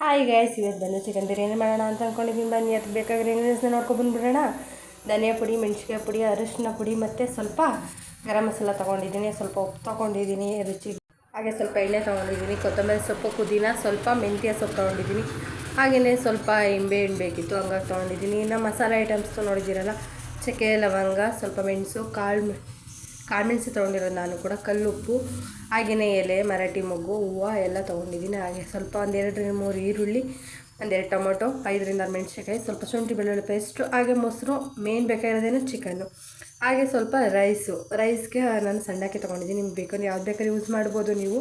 Hi guys, ಇವತ್ತು ಬಂದು chicken biryani ಮಾಡೋಣ ಅಂತ ಅಂದ್ಕೊಂಡಿದ್ದೀನಿ. ಬನ್ನಿ, ಅದಕ್ಕೆ ಬೇಕಾಗಿರೋ ಇಂಗ್ರೀಡಿಯೆಂಟ್ಸ್ನ ನೋಡ್ಕೊಬಂದ್ಬಿಡೋಣ. ಧನಿಯಾ ಪುಡಿ, ಮೆಣಸಿನ್ಕಾಯಿ ಪುಡಿ, ಅರಿಶಿನ ಪುಡಿ ಮತ್ತು ಸ್ವಲ್ಪ ಗರಂ ಮಸಾಲ ತೊಗೊಂಡಿದ್ದೀನಿ, ಸ್ವಲ್ಪ ಉಪ್ಪು ತೊಗೊಂಡಿದ್ದೀನಿ ರುಚಿ, ಹಾಗೆ ಸ್ವಲ್ಪ ಎಣ್ಣೆ ತೊಗೊಂಡಿದ್ದೀನಿ, ಕೊತ್ತಂಬರಿ ಸೊಪ್ಪು, ಪುದೀನ, ಸ್ವಲ್ಪ ಮೆಂತ್ಯ ಸೊಪ್ಪು ತೊಗೊಂಡಿದ್ದೀನಿ, ಹಾಗೆಯೇ ಸ್ವಲ್ಪ ನಿಂಬೆ ಹಣ್ಣು ಬೇಕಿತ್ತು, ಹಂಗಾಗಿ ತೊಗೊಂಡಿದ್ದೀನಿ. ಇನ್ನು ಮಸಾಲೆ ಐಟಮ್ಸ್ ನೋಡಿದ್ದೀರಲ್ಲ, ಚಕ್ಕೆ, ಲವಂಗ, ಸ್ವಲ್ಪ ಮೆಣಸು, ಕಾಳುಮೆಣಸು ತೊಗೊಂಡಿರೋದು ನಾನು ಕೂಡ, ಕಲ್ಲುಪ್ಪು, ಹಾಗೆಯೇ ಎಲೆ, ಮರಾಠಿ ಮೊಗ್ಗು, ಹೂವು ಎಲ್ಲ ತೊಗೊಂಡಿದ್ದೀನಿ. ಹಾಗೆ ಸ್ವಲ್ಪ 2-3 ಈರುಳ್ಳಿ, 2 ಟೊಮೊಟೊ, 5-6 ಮೆಣಸಿನ್ಕಾಯಿ, ಸ್ವಲ್ಪ ಶುಂಠಿ ಬೆಳ್ಳುಳ್ಳಿ ಪೇಸ್ಟು, ಹಾಗೆ ಮೊಸರು, ಮೇನ್ ಬೇಕಾಗಿರೋದೇನು ಚಿಕನ್ನು, ಹಾಗೆ ಸ್ವಲ್ಪ ರೈಸ್ಗೆ ನಾನು ಸಣ್ಣಕ್ಕೆ ತೊಗೊಂಡಿದ್ದೀನಿ. ನಿಮ್ಗೆ ಬೇಕಾದ್ರೆ ಯಾವ್ದು ಬೇಕಾದ್ರೆ ಯೂಸ್ ಮಾಡ್ಬೋದು ನೀವು.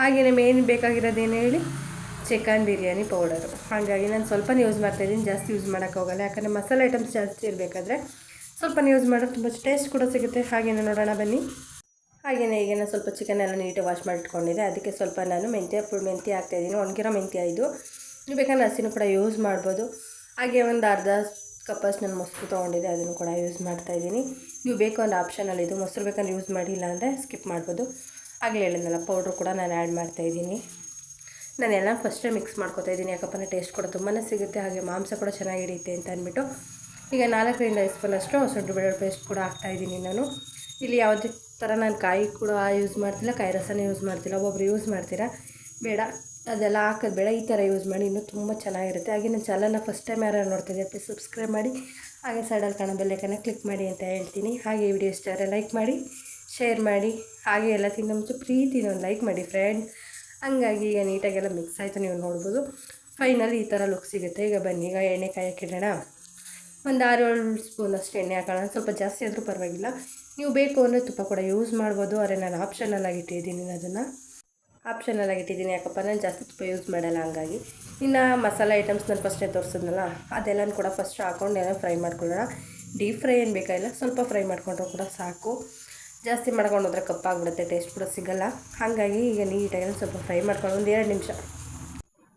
ಹಾಗೆಯೇ ಮೇನ್ ಬೇಕಾಗಿರೋದೇನು ಹೇಳಿ, ಚಿಕನ್ ಬಿರಿಯಾನಿ ಪೌಡರು. ಹಾಗಾಗಿ ನಾನು ಸ್ವಲ್ಪನೇ ಯೂಸ್ ಮಾಡ್ತಾಯಿದ್ದೀನಿ, ಜಾಸ್ತಿ ಯೂಸ್ ಮಾಡೋಕ್ಕೋಗಲ್ಲ, ಯಾಕಂದರೆ ಮಸಾಲೆ ಐಟಮ್ಸ್ ಜಾಸ್ತಿ ಇರಬೇಕಾದ್ರೆ ಸ್ವಲ್ಪ ಯೂಸ್ ಮಾಡೋದು ತುಂಬ ಟೇಸ್ಟ್ ಕೂಡ ಸಿಗುತ್ತೆ. ಹಾಗೆಯೇ ನೋಡೋಣ ಬನ್ನಿ. ಹಾಗೆಯೇ ಈಗ ನಾನು ಸ್ವಲ್ಪ ಚಿಕನ್ ಎಲ್ಲ ನೀಟಾಗಿ ವಾಶ್ ಮಾಡಿಟ್ಕೊಂಡಿದ್ದೆ, ಅದಕ್ಕೆ ಸ್ವಲ್ಪ ನಾನು ಮೆಂತ್ಯ ಹಾಕ್ತಾಯಿದ್ದೀನಿ. ಒಣಗಿರೋ ಮೆಂತ್ಯ ಇದು, ನೀವು ಬೇಕಾದ್ರೆ ಹಸಿನೂ ಕೂಡ ಯೂಸ್ ಮಾಡ್ಬೋದು. ಹಾಗೆ ಒಂದು ಅರ್ಧ ಕಪ್ಪಷ್ಟು ನಾನು ಮೊಸರು ತೊಗೊಂಡಿದ್ದೆ, ಅದನ್ನು ಕೂಡ ಯೂಸ್ ಮಾಡ್ತಾಯಿದ್ದೀನಿ. ನೀವು ಬೇಕು ಅಂದರೆ ಆಪ್ಷನಲ್ಲಿ ಇದು, ಮೊಸರು ಬೇಕಂದ್ರೆ ಯೂಸ್ ಮಾಡಿಲ್ಲ ಅಂದರೆ ಸ್ಕಿಪ್ ಮಾಡ್ಬೋದು. ಆಗಲೇ ಹೇಳಿದ್ನಲ್ಲ, ಪೌಡ್ರು ಕೂಡ ನಾನು ಆ್ಯಡ್ ಮಾಡ್ತಾಯಿದ್ದೀನಿ. ನಾನೆಲ್ಲ ಫಸ್ಟೇ ಮಿಕ್ಸ್ ಮಾಡ್ಕೊತಾಯಿದ್ದೀನಿ, ಯಾಕಪ್ಪ ಟೇಸ್ಟ್ ಕೂಡ ತುಂಬಾ ಸಿಗುತ್ತೆ, ಹಾಗೆ ಮಾಂಸ ಕೂಡ ಚೆನ್ನಾಗಿ ಹಿಡಿಯುತ್ತೆ ಅಂತ ಅಂದ್ಬಿಟ್ಟು. ಈಗ 4-5 ಸ್ಪೂನಷ್ಟು ಶುಂಠಿ ಬೆಳ್ಳುಳ್ಳಿ ಪೇಸ್ಟ್ ಕೂಡ ಹಾಕ್ತಾಯಿದ್ದೀನಿ ನಾನು. ಇಲ್ಲಿ ಯಾವುದೇ ಥರ ನಾನು ಕಾಯಿ ಕೂಡ ಯೂಸ್ ಮಾಡ್ತಿಲ್ಲ, ಕಾಯಿ ರಸನೇ ಯೂಸ್ ಮಾಡ್ತಿಲ್ಲ. ಒಬ್ಬೊಬ್ರು ಯೂಸ್ ಮಾಡ್ತೀರಾ, ಬೇಡ ಅದೆಲ್ಲ ಹಾಕೋದು ಬೇಡ, ಈ ಥರ ಯೂಸ್ ಮಾಡಿ, ಇನ್ನೂ ತುಂಬ ಚೆನ್ನಾಗಿರುತ್ತೆ. ಹಾಗೆ ನನ್ನ ಚಾನಲ್ನ ಫಸ್ಟ್ ಟೈಮ್ ಯಾರು ನೋಡ್ತಿದ್ದೆ, ಪ್ಲೀಸ್ ಸಬ್ಸ್ಕ್ರೈಬ್ ಮಾಡಿ, ಹಾಗೆ ಸೈಡಲ್ಲಿ ಕಾಣೋ ಬೆಲ್ಲೈಕನ್ನ ಕ್ಲಿಕ್ ಮಾಡಿ ಅಂತ ಹೇಳ್ತೀನಿ. ಹಾಗೆ ಈ ವಿಡಿಯೋ ಇಷ್ಟ ಆದರೆ ಲೈಕ್ ಮಾಡಿ, ಶೇರ್ ಮಾಡಿ, ಹಾಗೆ ಎಲ್ಲಕ್ಕಿಂತ ಮುಂಚೆ ಪ್ರೀತಿನ ಒಂದು ಲೈಕ್ ಮಾಡಿ ಫ್ರೆಂಡ್. ಹಂಗಾಗಿ ಈಗ ನೀಟಾಗೆಲ್ಲ ಮಿಕ್ಸ್ ಆಯಿತು, ನೀವು ನೋಡ್ಬೋದು. ಫೈನಲಿ ಈ ಥರ ಲುಕ್ ಸಿಗುತ್ತೆ. ಈಗ ಬನ್ನಿ, ಈಗ ಎಣ್ಣೆ ಕಾಯಕ್ಕಿಡೋಣ. ಒಂದು 6-7 ಸ್ಪೂನಷ್ಟು ಎಣ್ಣೆ ಹಾಕೋಣ, ಸ್ವಲ್ಪ ಜಾಸ್ತಿ ಆದರೂ ಪರವಾಗಿಲ್ಲ. ನೀವು ಬೇಕು ಅಂದರೆ ತುಪ್ಪ ಕೂಡ ಯೂಸ್ ಮಾಡ್ಬೋದು, ಆದರೆ ನಾನು ಆಪ್ಷನಲ್ಲಾಗಿ ಇಟ್ಟಿದ್ದೀನಿ. ಯಾಕಪ್ಪ ನಾನು ಜಾಸ್ತಿ ತುಪ್ಪ ಯೂಸ್ ಮಾಡಲ್ಲ, ಹಂಗಾಗಿ. ಇನ್ನು ಮಸಾಲೆ ಐಟಮ್ಸ್ ನಾನು ಫಸ್ಟೇ ತೋರಿಸಿದ್ನಲ್ಲ, ಅದೆಲ್ಲನೂ ಕೂಡ ಫಸ್ಟ್ ಹಾಕ್ಕೊಂಡು ಎಲ್ಲ ಫ್ರೈ ಮಾಡ್ಕೊಳ್ಳೋಣ. ಡೀಪ್ ಫ್ರೈ ಏನು ಬೇಕಾಗಿಲ್ಲ, ಸ್ವಲ್ಪ ಫ್ರೈ ಮಾಡ್ಕೊಂಡ್ರೂ ಕೂಡ ಸಾಕು. ಜಾಸ್ತಿ ಮಾಡ್ಕೊಂಡು ಹೋದರೆ ಕಪ್ಪಾಗ್ಬಿಡುತ್ತೆ, ಟೇಸ್ಟ್ ಕೂಡ ಸಿಗೋಲ್ಲ. ಹಾಗಾಗಿ ಈಗ ನೀಟಾಗಿ ಸ್ವಲ್ಪ ಫ್ರೈ ಮಾಡ್ಕೊಂಡು ಒಂದು 2 ನಿಮಿಷ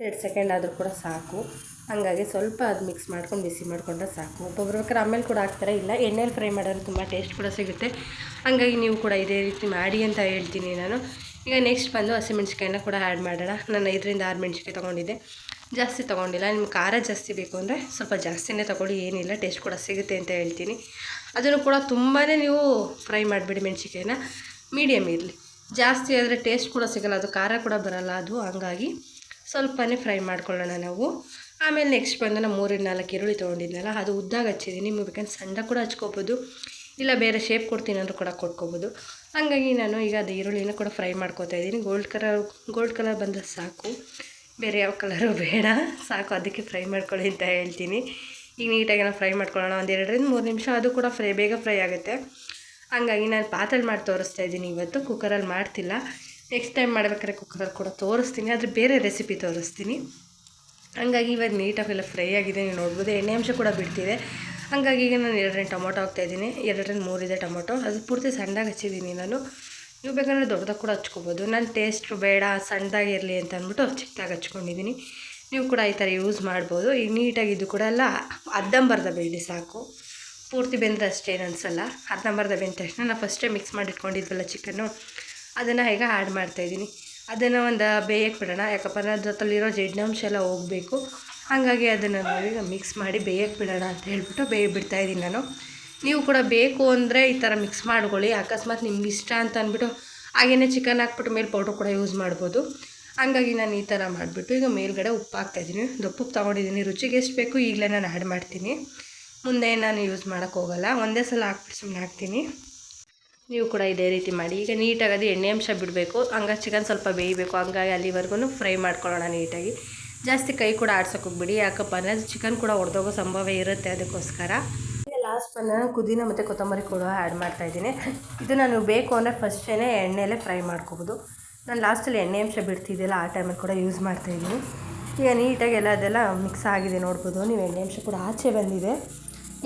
2 ಸೆಕೆಂಡ್ ಆದರೂ ಕೂಡ ಸಾಕು. ಹಾಗಾಗಿ ಸ್ವಲ್ಪ ಅದು ಮಿಕ್ಸ್ ಮಾಡ್ಕೊಂಡು ಬಿಸಿ ಮಾಡಿಕೊಂಡ್ರೆ ಸಾಕು. ಒಬ್ಬೊಬ್ರು ಬೇಕಾದ್ರೆ ಆಮೇಲೆ ಕೂಡ ಹಾಕ್ತಾರೆ, ಇಲ್ಲ ಎಣ್ಣೆಲಿ ಫ್ರೈ ಮಾಡಿದ್ರೆ ತುಂಬ ಟೇಸ್ಟ್ ಕೂಡ ಸಿಗುತ್ತೆ. ಹಾಗಾಗಿ ನೀವು ಕೂಡ ಇದೇ ರೀತಿ ಮಾಡಿ ಅಂತ ಹೇಳ್ತೀನಿ ನಾನು. ಈಗ ನೆಕ್ಸ್ಟ್ ಬಂದು ಹಸಿಮೆಣ್ಸಿಕಾಯಿನ ಕೂಡ ಆ್ಯಡ್ ಮಾಡೋಣ. ನಾನು 5-6 ಮೆಣಸಿನ್ಕಾಯಿ ತೊಗೊಂಡಿದ್ದೆ, ಜಾಸ್ತಿ ತೊಗೊಂಡಿಲ್ಲ. ನಿಮ್ಗೆ ಖಾರ ಜಾಸ್ತಿ ಬೇಕು ಅಂದರೆ ಸ್ವಲ್ಪ ಜಾಸ್ತಿನೇ ತೊಗೊಳ್ಳಿ, ಏನಿಲ್ಲ, ಟೇಸ್ಟ್ ಕೂಡ ಸಿಗುತ್ತೆ ಅಂತ ಹೇಳ್ತೀನಿ. ಅದನ್ನು ಕೂಡ ತುಂಬಾ ನೀವು ಫ್ರೈ ಮಾಡಿಬಿಡಿ, ಮೆಣಸಿನ್ಕಾಯಿನ ಮೀಡಿಯಮ್ ಇರಲಿ. ಜಾಸ್ತಿ ಆದರೆ ಟೇಸ್ಟ್ ಕೂಡ ಸಿಗೋಲ್ಲ, ಅದು ಖಾರ ಕೂಡ ಬರೋಲ್ಲ ಅದು. ಹಂಗಾಗಿ ಸ್ವಲ್ಪನೇ ಫ್ರೈ ಮಾಡ್ಕೊಳ್ಳೋಣ ನಾವು. ಆಮೇಲೆ ನೆಕ್ಸ್ಟ್ ಬಂದು ನಾನು 3-4 ಈರುಳ್ಳಿ ತೊಗೊಂಡಿದ್ನಲ್ಲ, ಅದು ಉದ್ದಾಗಿ ಹಚ್ಚಿದ್ದೀನಿ. ನೀವು ಬೇಕಂದ್ರೆ ಸಣ್ಣ ಕೂಡ ಹಚ್ಕೋಬೋದು, ಇಲ್ಲ ಬೇರೆ ಶೇಪ್ ಕೊಡ್ತೀನಿ ಅಂದರೂ ಕೂಡ ಕೊಟ್ಕೋಬೋದು. ಹಾಗಾಗಿ ನಾನು ಈಗ ಅದು ಈರುಳ್ಳಿನ ಕೂಡ ಫ್ರೈ ಮಾಡ್ಕೋತಾ ಇದ್ದೀನಿ. ಗೋಲ್ಡ್ ಕಲರ್ ಬಂದರೆ ಸಾಕು, ಬೇರೆ ಯಾವ ಕಲರು ಬೇಡ, ಸಾಕು. ಅದಕ್ಕೆ ಫ್ರೈ ಮಾಡ್ಕೊಳ್ಳಿ ಅಂತ ಹೇಳ್ತೀನಿ. ಈಗ ನೀಟಾಗಿ ನಾವು ಫ್ರೈ ಮಾಡ್ಕೊಳ್ಳೋಣ, ಒಂದು 2-3 ನಿಮಿಷ. ಅದು ಕೂಡ ಬೇಗ ಫ್ರೈ ಆಗುತ್ತೆ. ಹಾಗಾಗಿ ನಾನು ಪಾತ್ರೆಲಿ ಮಾಡಿ ತೋರಿಸ್ತಾ ಇದ್ದೀನಿ ಇವತ್ತು, ಕುಕ್ಕರಲ್ಲಿ ಮಾಡ್ತಿಲ್ಲ. ನೆಕ್ಸ್ಟ್ ಟೈಮ್ ಮಾಡ್ಬೇಕಾದ್ರೆ ಕುಕ್ಕರಲ್ಲಿ ಕೂಡ ತೋರಿಸ್ತೀನಿ, ಆದರೆ ಬೇರೆ ರೆಸಿಪಿ ತೋರಿಸ್ತೀನಿ. ಹಂಗಾಗಿ ಇವಾಗ ನೀಟಾಗೆಲ್ಲ ಫ್ರೈ ಆಗಿದೆ, ನೀವು ನೋಡ್ಬೋದು. ಎಣ್ಣೆ ಅಂಶ ಕೂಡ ಬಿಡ್ತಿದೆ. ಹಾಗಾಗಿ ಈಗ ನಾನು 2 ಟೊಮೊಟೊ ಹಾಕ್ತಾಯಿದ್ದೀನಿ, 2-3 ಇದೆ ಟೊಮೊಟೊ. ಅದು ಪೂರ್ತಿ ಸಣ್ಣದಾಗಿ ಹಚ್ಚಿದ್ದೀನಿ ನಾನು. ನೀವು ಬೇಕಂದರೆ ದೊಡ್ಡದಾಗಿ ಕೂಡ ಹಚ್ಕೋಬೋದು. ನಾನು ಟೇಸ್ಟ್ ಬೇಡ, ಸಣ್ಣದಾಗಿರಲಿ ಅಂತ ಅಂದ್ಬಿಟ್ಟು ಚಿಕ್ಕದಾಗಿ ಹಚ್ಕೊಂಡಿದ್ದೀನಿ. ನೀವು ಕೂಡ ಈ ಥರ ಯೂಸ್ ಮಾಡ್ಬೋದು. ಈಗ ನೀಟಾಗಿ ಇದು ಕೂಡ ಎಲ್ಲ ಅರ್ಧಂಬರ್ಧ ಬೇಯಿಸಿ ಸಾಕು, ಪೂರ್ತಿ ಬೆಂದರೆ ಅಷ್ಟೇನು ಅನಿಸಲ್ಲ. ಅರ್ಧಂಬರ್ಧ ಬೆಂದ ತಕ್ಷಣ ನಾನು ಫಸ್ಟೇ ಮಿಕ್ಸ್ ಮಾಡಿಟ್ಕೊಂಡಿದ್ವಲ್ಲ ಚಿಕನ್ನು, ಅದನ್ನು ಈಗ ಆ್ಯಡ್ ಮಾಡ್ತಾಯಿದ್ದೀನಿ. ಅದನ್ನು ಒಂದು ಬೇಯಕ್ಕೆ ಬಿಡೋಣ, ಯಾಕಪ್ಪ ಅಂದರೆ ಅದ್ರ ಜೊತೆಲಿರೋ ಜಡ್ನಂಶ ಎಲ್ಲ ಹೋಗಬೇಕು. ಹಾಗಾಗಿ ಅದನ್ನು ನಾವೀಗ ಮಿಕ್ಸ್ ಮಾಡಿ ಬೇಯಕ್ಕೆ ಬಿಡೋಣ ಅಂತ ಹೇಳ್ಬಿಟ್ಟು ಬಿಡ್ತಾಯಿದ್ದೀನಿ ನಾನು. ನೀವು ಕೂಡ ಬೇಕು ಅಂದರೆ ಈ ಥರ ಮಿಕ್ಸ್ ಮಾಡ್ಕೊಳ್ಳಿ. ಅಕಸ್ಮಾತ್ ನಿಮ್ಗೆ ಇಷ್ಟ ಅಂತ ಅಂದ್ಬಿಟ್ಟು ಹಾಗೆಯೇ ಚಿಕನ್ ಹಾಕ್ಬಿಟ್ಟು ಮೇಲೆ ಪೌಡ್ರ್ ಕೂಡ ಯೂಸ್ ಮಾಡ್ಬೋದು. ಹಾಗಾಗಿ ನಾನು ಈ ಥರ ಮಾಡಿಬಿಟ್ಟು ಈಗ ಮೇಲ್ಗಡೆ ಉಪ್ಪು ಹಾಕ್ತಾಯಿದ್ದೀನಿ. ದಪ್ಪು ತೊಗೊಂಡಿದ್ದೀನಿ, ರುಚಿಗೆ ಎಷ್ಟು ಬೇಕು ಈಗಲೇ ನಾನು ಆ್ಯಡ್ ಮಾಡ್ತೀನಿ. ಮುಂದೆ ನಾನು ಯೂಸ್ ಮಾಡೋಕ್ಕೆ ಹೋಗಲ್ಲ, ಒಂದೇ ಸಲ ಹಾಕ್ಬಿಟ್ಟು ಸುಮ್ಮನೆ ಹಾಕ್ತೀನಿ. ನೀವು ಕೂಡ ಇದೇ ರೀತಿ ಮಾಡಿ. ಈಗ ನೀಟಾಗಿ ಅದು ಎಣ್ಣೆ ಅಂಶ ಬಿಡಬೇಕು, ಹಂಗಾಗಿ ಚಿಕನ್ ಸ್ವಲ್ಪ ಬೇಯಬೇಕು. ಹಂಗಾಗಿ ಅಲ್ಲಿವರೆಗೂ ಫ್ರೈ ಮಾಡ್ಕೊಳ್ಳೋಣ ನೀಟಾಗಿ. ಜಾಸ್ತಿ ಕೈ ಕೂಡ ಆಡ್ಸೋಕೆ ಹೋಗ್ಬಿಡಿ, ಯಾಕಪ್ಪ ಅಂದರೆ ಅದು ಚಿಕನ್ ಕೂಡ ಒಡೆದೋಗೋ ಸಂಭವ ಇರುತ್ತೆ, ಅದಕ್ಕೋಸ್ಕರ. ಈಗ ಲಾಸ್ಟ್ ಬಂದು ನಾನು ಪುದೀನ ಮತ್ತು ಕೊತ್ತಂಬರಿ ಕೂಡ ಆ್ಯಡ್ ಮಾಡ್ತಾಯಿದ್ದೀನಿ. ಇದು ನಾನು ಬೇಕು ಅಂದರೆ ಫಸ್ಟೇ ಎಣ್ಣೆಯಲ್ಲೇ ಫ್ರೈ ಮಾಡ್ಕೋಬೋದು. ನಾನು ಲಾಸ್ಟಲ್ಲಿ ಎಣ್ಣೆ ಅಂಶ ಬಿಡ್ತಿದ್ದಿಲ್ಲ, ಆ ಟೈಮಲ್ಲಿ ಕೂಡ ಯೂಸ್ ಮಾಡ್ತಾಯಿದ್ದೀನಿ. ಈಗ ನೀಟಾಗಿ ಅದೆಲ್ಲ ಮಿಕ್ಸ್ ಆಗಿದೆ, ನೋಡ್ಬೋದು ನೀವು. ಎಣ್ಣೆ ಅಂಶ ಕೂಡ ಆಚೆ ಬಂದಿದೆ.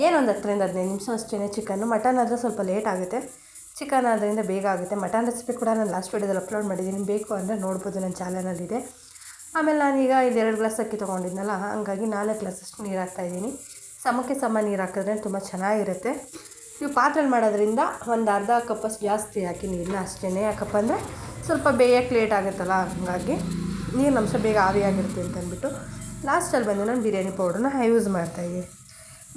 ಏನೊಂದು 10-15 ನಿಮಿಷ ಅಷ್ಟೇ ಚಿಕನ್ನು. ಮಟನ್ ಆದರೆ ಸ್ವಲ್ಪ ಲೇಟ್ ಆಗುತ್ತೆ, ಚಿಕನ್ ಆದ್ದರಿಂದ ಬೇಗ ಆಗುತ್ತೆ. ಮಟನ್ ರೆಸಿಪಿ ಕೂಡ ನಾನು ಲಾಸ್ಟ್ ವೀಡಿಯೋದಲ್ಲಿ ಅಪ್ಲೋಡ್ ಮಾಡಿದ್ದೀನಿ, ಬೇಕು ಅಂದರೆ ನೋಡ್ಬೋದು, ನನ್ನ ಚಾನಲಲ್ಲಿದೆ. ಆಮೇಲೆ ನಾನೀಗ 2 ಗ್ಲಾಸ್ ಅಕ್ಕಿ ತೊಗೊಂಡಿದ್ನಲ್ಲ, ಹಂಗಾಗಿ 4 ಗ್ಲಾಸಷ್ಟು ನೀರು ಹಾಕ್ತಾಯಿದ್ದೀನಿ. ಸಮಕ್ಕೆ ಸಮ ನೀರು ಹಾಕಿದ್ರೆ ತುಂಬ ಚೆನ್ನಾಗಿರುತ್ತೆ. ನೀವು ಪಾತ್ರೆಲಿ ಮಾಡೋದ್ರಿಂದ ಒಂದು ಅರ್ಧ ಕಪ್ಪಷ್ಟು ಜಾಸ್ತಿ ಹಾಕಿ ನೀರನ್ನ ಅಷ್ಟೇ. ಯಾಕಪ್ಪ ಅಂದರೆ ಸ್ವಲ್ಪ ಬೇಯಕ್ಕೆ ಲೇಟ್ ಆಗುತ್ತಲ್ಲ, ಹಾಗಾಗಿ ನೀರಿನ ಅಂಶ ಬೇಗ ಆವಿಯಾಗಿರುತ್ತೆ ಅಂತ ಅಂದ್ಬಿಟ್ಟು ಲಾಸ್ಟಲ್ಲಿ ಬಂದು ನಾನು ಬಿರಿಯಾನಿ ಪೌಡ್ರನ್ನ ಯೂಸ್ ಮಾಡ್ತಾಯಿದ್ದೀನಿ.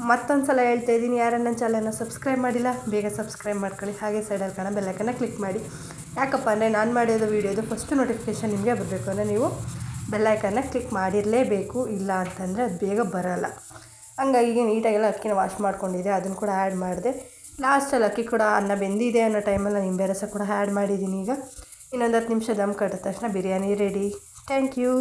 ಮತ್ತೊಂದು ಸಲ ಹೇಳ್ತಾ ಇದ್ದೀನಿ, ಯಾರು ನನ್ನ ಚಾನಲ್ನ ಸಬ್ಸ್ಕ್ರೈಬ್ ಮಾಡಿಲ್ಲ ಬೇಗ ಸಬ್ಸ್ಕ್ರೈಬ್ ಮಾಡ್ಕೊಳ್ಳಿ. ಹಾಗೆ ಸೈಡಲ್ಲಿ ಕಾಣೋ ಬೆಲ್ಲೈಕನ್ನ ಕ್ಲಿಕ್ ಮಾಡಿ. ಯಾಕಪ್ಪ ಅಂದರೆ ನಾನು ಮಾಡಿರೋ ವೀಡಿಯೋದು ಫಸ್ಟ್ ನೋಟಿಫಿಕೇಷನ್ ನಿಮಗೆ ಬರಬೇಕು ಅಂದರೆ ನೀವು ಬೆಲ್ಲೈಕನ್ನ ಕ್ಲಿಕ್ ಮಾಡಿರಲೇಬೇಕು, ಇಲ್ಲ ಅಂತಂದರೆ ಅದು ಬೇಗ ಬರೋಲ್ಲ. ಹಂಗಾಗಿ ನೀಟಾಗೆಲ್ಲ ಅಕ್ಕಿನ ವಾಶ್ ಮಾಡ್ಕೊಂಡಿದ್ದೆ, ಅದನ್ನು ಕೂಡ ಆ್ಯಡ್ ಮಾಡಿದೆ. ಲಾಸ್ಟಲ್ಲಿ ಅಕ್ಕಿ ಕೂಡ ಅನ್ನ ಬೆಂದಿದೆ ಅನ್ನೋ ಟೈಮಲ್ಲಿ ನಿಂಬೆ ರಸ ಕೂಡ ಆ್ಯಡ್ ಮಾಡಿದ್ದೀನಿ. ಈಗ ಇನ್ನೊಂದು 10 ನಿಮಿಷ ದಮ್ ಕಟ್ಟಿದ ತಕ್ಷಣ ಬಿರಿಯಾನಿ ರೆಡಿ. Thank you.